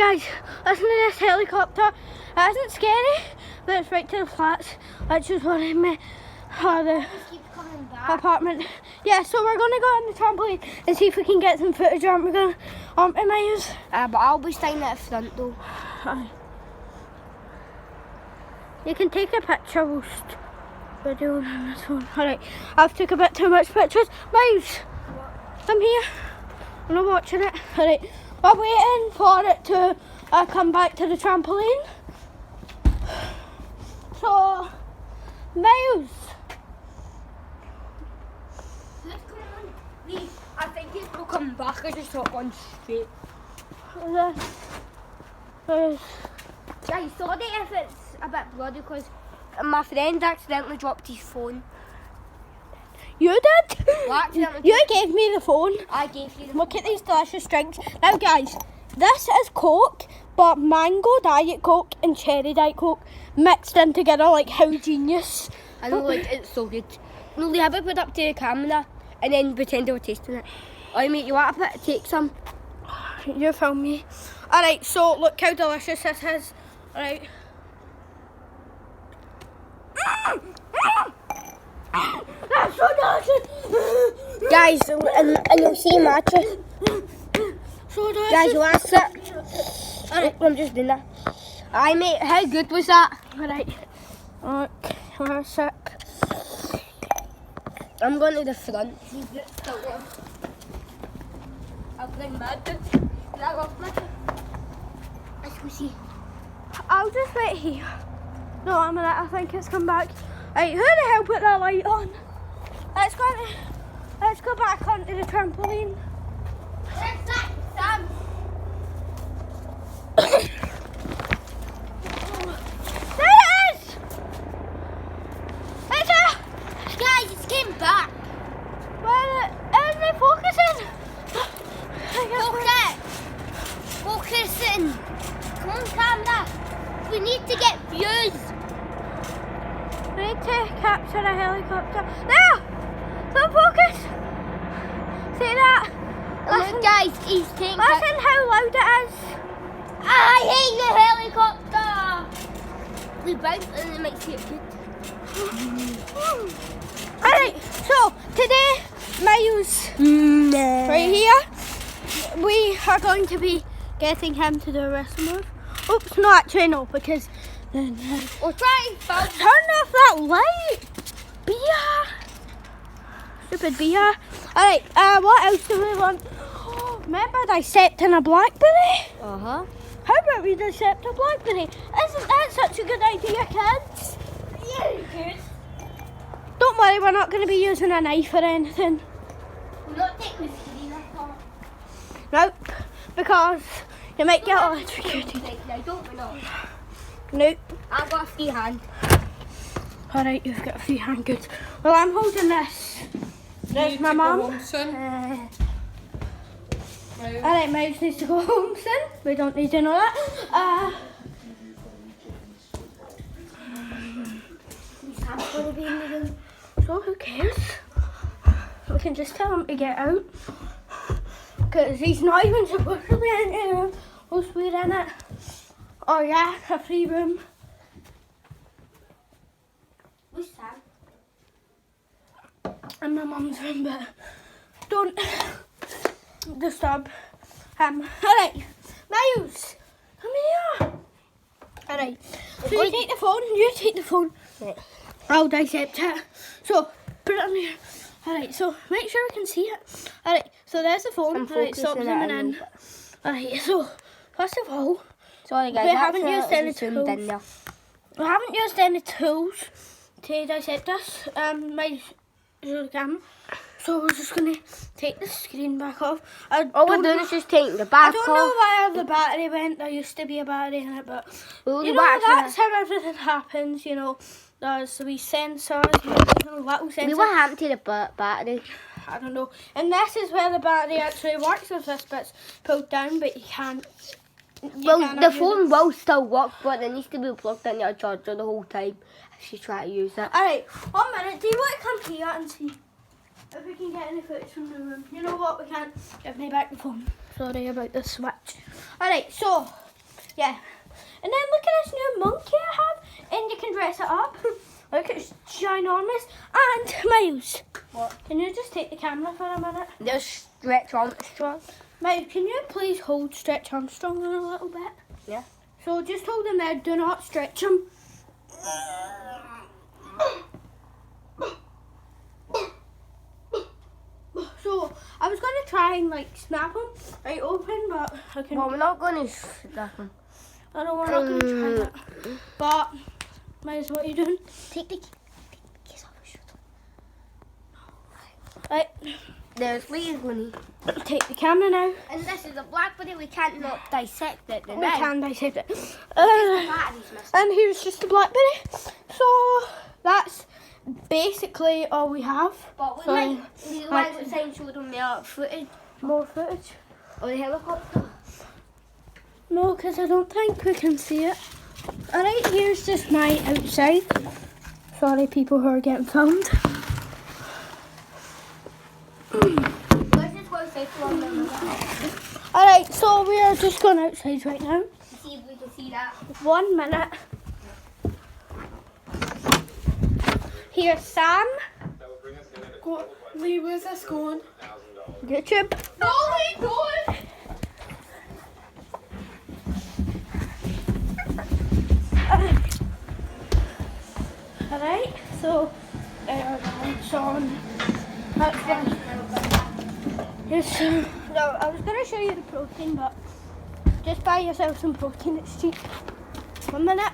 guys, listen to this helicopter. It isn't scary, but it's right to the flats, which is worrying me. Or the apartment. Yeah, so we're going to go on the trampoline and see if we can get some footage, aren't we going to? Miles? But I'll be staying at the front though. Aye. You can take a picture whilst we're doing on this one. Alright, I've took a bit too much pictures. Miles, come here. I'm not watching it. Alright, we're waiting for it to come back to the trampoline. So, Miles. I think it will come back. I just got one straight. Guys, sorry if it's a bit bloody because my friend accidentally dropped his phone. You did? Well, You gave me the phone. I gave you the Look at these delicious drinks. Now guys, this is Coke, but mango Diet Coke and cherry Diet Coke mixed in together. Like, how genius. I know, like, it's so good. No, they have it put up to the camera and then pretend they were tasting it. Oh, mate, you want to take some? You film me. Alright, so look how delicious this is. Alright. That's so delicious. Guys, and you'll see matcha. So delicious. Guys, you want to sit? Alright, I'm just doing that. Aye, mate, how good was that? Alright. Look, we're sick. I'm going to the front. I'll bring Mad. That off, Mad. Let's go see. I'll just wait here. No, I'm in it. I think it's come back. Right, who the hell put that light on? Let's go back onto the trampoline. Where's that, Sam? There it is! It's a... Guys, it's came back. Where isn't it focusing? Focusing. Come on, camera. We need to get views. We need to capture a helicopter. There! Don't focus! See that? Listen, guys, he's taking... Listen how loud it is. I hate the helicopter. We bounce and it makes it good. Alright, so today, Miles, right here, we are going to be getting him to do a wrestle move. Oops, no, actually no, because then We'll try and film. turn off that light. Beer. Stupid beer. Alright, what else do we want? Remember dissecting a blackberry? Uh-huh. How about we dissect a blackberry? Isn't that such a good idea, kids? Yeah, good. Don't worry, we're not going to be using a knife or anything. We're not taking the screen off. Nope, because you might get electrocuted. Now, don't we not? Nope. I've got a free hand. Alright, you've got a free hand, good. Well, I'm holding this. There's my mum. Alright, Miles needs to go home soon. We don't need to know that. Sam's going to be in the room. So who cares? We can just tell him to get out. Because he's not even supposed to be in here. Whilst we're in it. Oh yeah, a free room. Who's Sam? In my mum's room, but don't disturb him. Alright, Miles, come here. Alright, so you take the phone, Right. I'll dissect it. So, put it on here. Alright, so make sure we can see it. Alright, so there's the phone. I'm Alright, stop focusing zooming it in. Alright, so, first of all, Sorry, guys. we haven't used any zoomed tools. in there. We haven't used any tools to dissect this. My camera. So we're just gonna take the screen back off. All we're doing is just taking the back I don't know where the battery went. There used to be a battery in it, but Well, you the know battery- that's how everything happens. You know, there's the wee sensors, little sensors. What happened to the battery? I don't know. And this is where the battery actually works. If this bit's pulled down, but you can't. Well, the phone will still work, but it needs to be plugged in your charger the whole time if you try to use it. Alright, 1 minute. Do you want to come here and see if we can get any footage from the room? You know what? We can't. Give me back the phone. Sorry about the switch. Alright, so Yeah. And then look at this new monkey I have, and you can dress it up. Look, it's ginormous. And Miles, What? can you just take the camera for a minute? There's Stretch Armstrong. Miles, can you please hold Stretch Armstrong in a little bit? Yeah. So just hold him there, do not stretch him. So I was going to try and like snap him right open, but I couldn't. Well, we're not going to snap him. I know we're not going to try that. But, Miles, what are you doing? Take the case off his shoulder. Right, There's Lee's Winnie. take the camera now. And this is a blackberry. We can't not dissect it. We can dissect it. Battery's missing. And here's just the blackberry. So that's basically all we have. But we So, might sign show them the footage more footage. of the helicopter. No, because I don't think we can see it. Alright, here's just my outside. Sorry, people who are getting filmed. Let's just go outside for 1 minute. Alright, so we are just going outside right now. See if we can see that. 1 minute. Here's Sam. Lee, where's this going? YouTube. Ollie, going! Alright, so it's on. That's fine. Here's no, I was going to show you the protein, but just buy yourself some protein, it's cheap. 1 minute.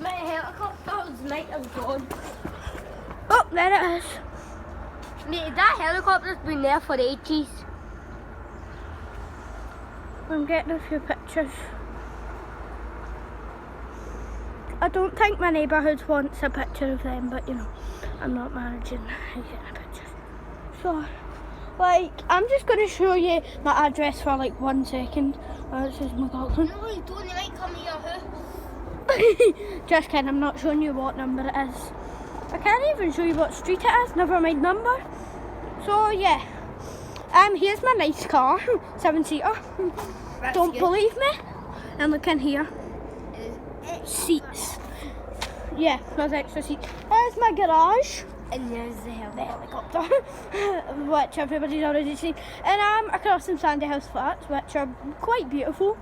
My helicopter might have gone. Oh, there it is. Mate, that helicopter's been there for ages. I'm getting a few pictures. I don't think my neighbourhood wants a picture of them, but you know, I'm not managing getting a picture. So, like, I'm just going to show you my address for like 1 second. This is McLaughlin. No, you don't. They might come here, huh? Just kidding, I'm not showing you what number it is. I can't even show you what street it is, never mind number. So yeah, here's my nice car, 7-seater. Don't believe me? And look in here, seats. Yeah, there's extra seats. There's my garage. And there's the Helicopter, which everybody's already seen. And I'm across from Sandy House Flats, which are quite beautiful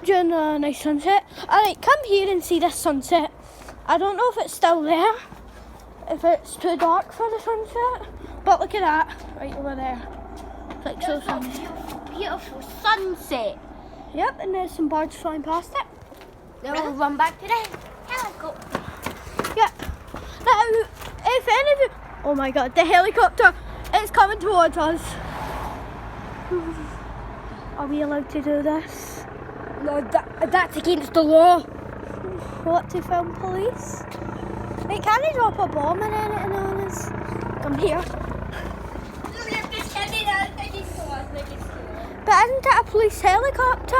during a nice sunset. Alright, come here and see this sunset. I don't know if it's still there, if it's too dark for the sunset, but look at that, right over there. It's like so sunny. beautiful sunset. Yep, and there's some birds flying past it. Then we'll run back to the helicopter. Yep. Now, if any of you... Oh my god, the helicopter is coming towards us. Are we allowed to do this? No, that's against the law. What, to film police? Wait, can they drop a bomb or anything on us? Come here. But isn't it a police helicopter?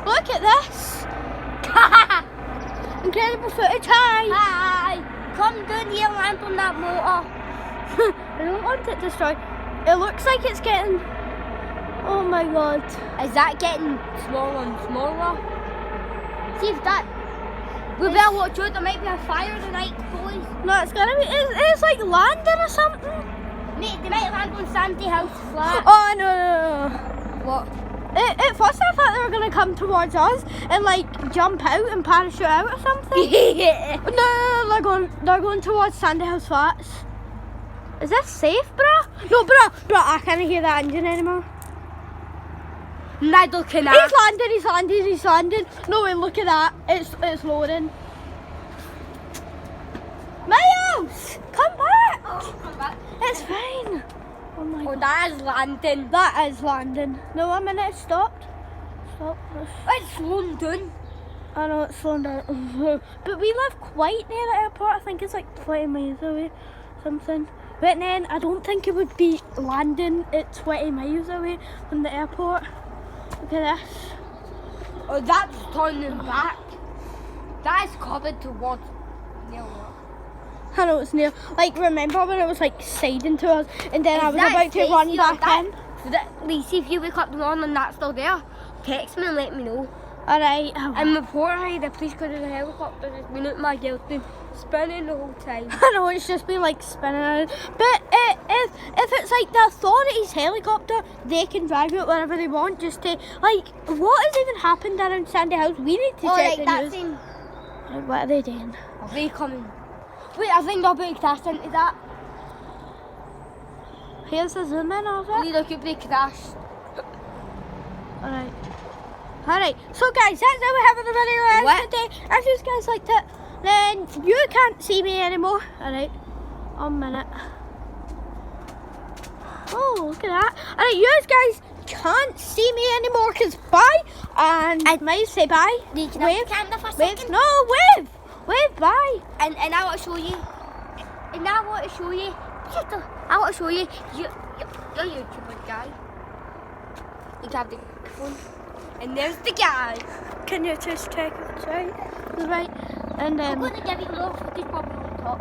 Look at this. Incredible footage. Hi. Hi. Come down here and land on that motor. I don't want it destroyed. It looks like it's getting... Oh my god. Is that getting smaller and smaller? See if that... We better watch out, there might be a fire tonight, boys. No, it's gonna be... It's like landing or something. Mate, they might land on Sandy House Flat. Oh no. What? At first I thought they were going to come towards us and like jump out and parachute out or something. No, they're going towards Sandy House Flats. Is this safe, bruh? No, bruh, I can't hear that engine anymore. Neither can I. He's landed. No way, look at that. It's loading. Miles, come back. Oh, come back. It's fine. Oh my Oh, god. that is landing. That is landing. No, 1 minute, it stopped. Stop. It's slowing down. I know it's slowing down. But we live quite near the airport. I think it's like 20 miles away, something. But then I don't think it would be landing at 20 miles away from the airport. Look at this. Oh, that's turning back. That is covered towards near what? I know it's near. Like, remember when it was like siding to us and then I was Is that about to safe? run Yeah, back that in? So that, Lee, see if you wake up tomorrow and that's still there, text me and let me know. Alright. And report how the police go to the helicopter has been at my guilty, spinning the whole time. I know, it's just been like spinning around. But if it's like the authorities' helicopter, they can drive it wherever they want. Just to, like, what has even happened around Sandy House? We need to check the news. thing. Like, what are they doing? Are they coming? Wait, I think they're being crashed into that. Here's the zoom in of it. Lee, look if they crashed. Alright. Alright, so guys, that's how we're having the video end What? today. If you guys liked it, then you can't see me anymore. Alright, 1 minute. Oh, look at that. Alright, you guys can't see me anymore because bye. And Miles, say bye. Lee, can Wave. I camera for a Wave. second? No, wave. Wave, bye. And I want to show you. And I want to show you. I want to show you. You're YouTuber guy. You can have the phone. And there's the guy. Can you just check if it's right? It's right. And I'm going to give you a little footage probably on top.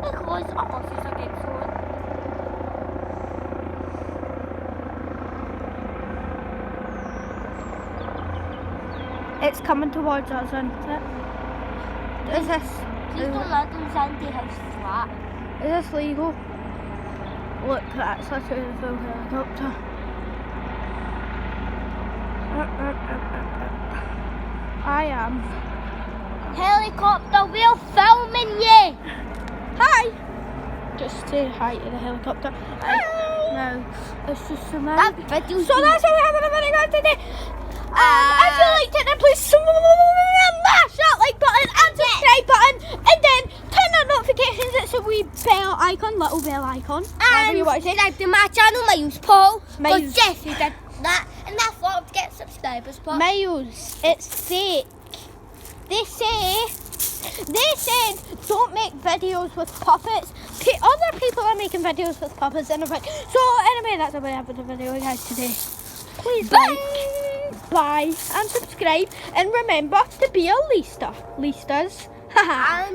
Because our buses are getting stolen. it's coming towards us, isn't it? Is this? Please don't land on Sandy House flat. Is this legal? Look, that's literally the full helicopter. I am. Helicopter, we're filming you. Hi! Just say hi to the helicopter. Hi! No, it's just a man. That video. So that's how we have a video today. If you liked it, then please smash that like button and subscribe button, and then turn on notifications. It's a wee bell icon, little bell icon. Whatever And you want to say. subscribe to my channel, Miles Paul. Miles. Because Jeffy did that, and that's what to get subscribers, Paul. Miles, it's fake. They said don't make videos with puppets. Other people are making videos with puppets and everything. So anyway, that's how we have the video, guys, today. Please like, bye, and subscribe, and remember to be a Leaster. Leasters. Haha.